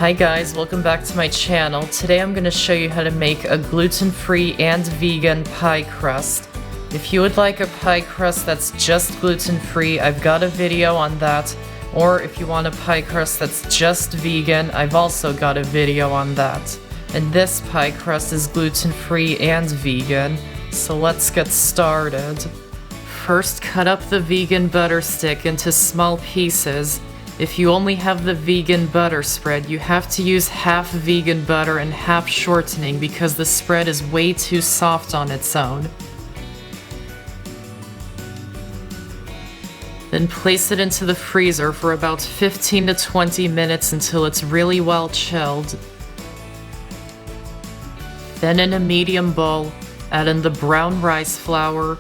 Hi guys, welcome back to my channel. Today I'm going to show you how to make a gluten-free and vegan pie crust. If you would like a pie crust that's just gluten-free, I've got a video on that. Or if you want a pie crust that's just vegan, I've also got a video on that. And this pie crust is gluten-free and vegan, so let's get started. First, cut up the vegan butter stick into small pieces. If you only have the vegan butter spread, you have to use half vegan butter and half shortening because the spread is way too soft on its own. Then place it into the freezer for about 15 to 20 minutes until it's really well chilled. Then in a medium bowl, add in the brown rice flour.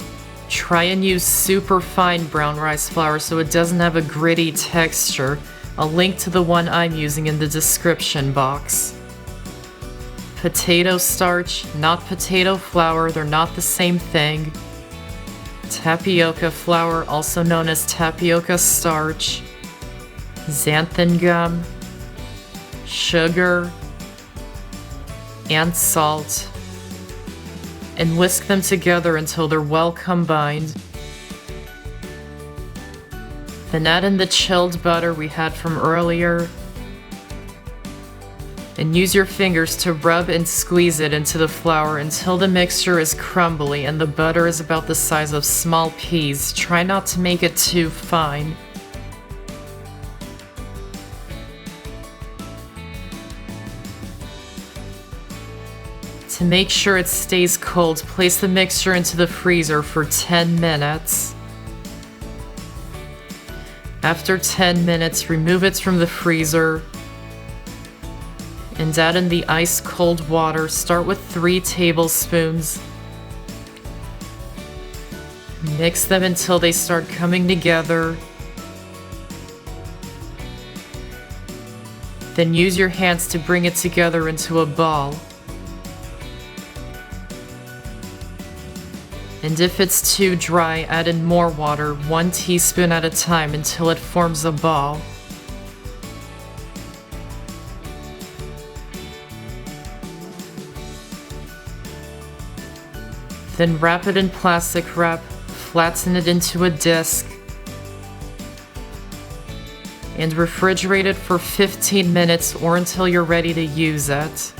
Try and use super fine brown rice flour so it doesn't have a gritty texture. I'll link to the one I'm using in the description box. Potato starch, not potato flour, they're not the same thing. Tapioca flour, also known as tapioca starch. Xanthan gum, sugar, and salt. And whisk them together until they're well combined. Then add in the chilled butter we had from earlier. And use your fingers to rub and squeeze it into the flour until the mixture is crumbly and the butter is about the size of small peas. Try not to make it too fine. To make sure it stays cold, place the mixture into the freezer for 10 minutes. After 10 minutes, remove it from the freezer and add in the ice cold water. Start with 3 tablespoons. Mix them until they start coming together. Then use your hands to bring it together into a ball. And if it's too dry, add in more water, 1 teaspoon at a time until it forms a ball. Then wrap it in plastic wrap, flatten it into a disc, and refrigerate it for 15 minutes or until you're ready to use it.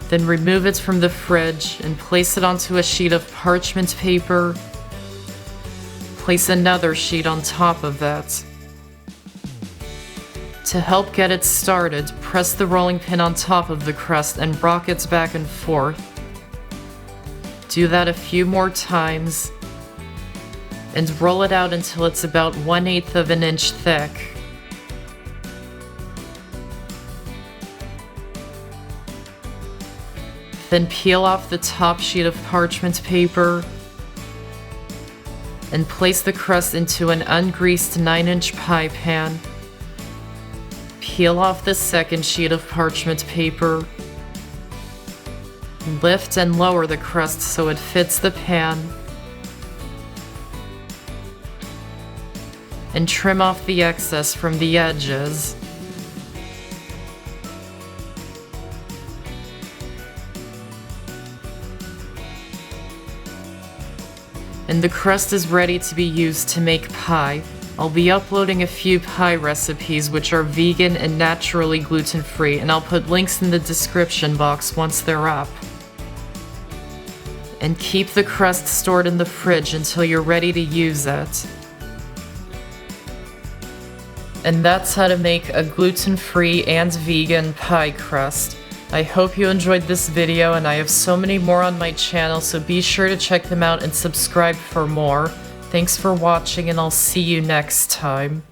Then remove it from the fridge and place it onto a sheet of parchment paper. Place another sheet on top of that. To help get it started, press the rolling pin on top of the crust and rock it back and forth. Do that a few more times and roll it out until it's about 1/8 of an inch thick. Then peel off the top sheet of parchment paper and place the crust into an ungreased 9-inch pie pan. Peel off the second sheet of parchment paper. Lift and lower the crust so it fits the pan. And trim off the excess from the edges. And the crust is ready to be used to make pie. I'll be uploading a few pie recipes which are vegan and naturally gluten-free, and I'll put links in the description box once they're up. And keep the crust stored in the fridge until you're ready to use it. And that's how to make a gluten-free and vegan pie crust. I hope you enjoyed this video, and I have so many more on my channel, so be sure to check them out and subscribe for more. Thanks for watching, and I'll see you next time.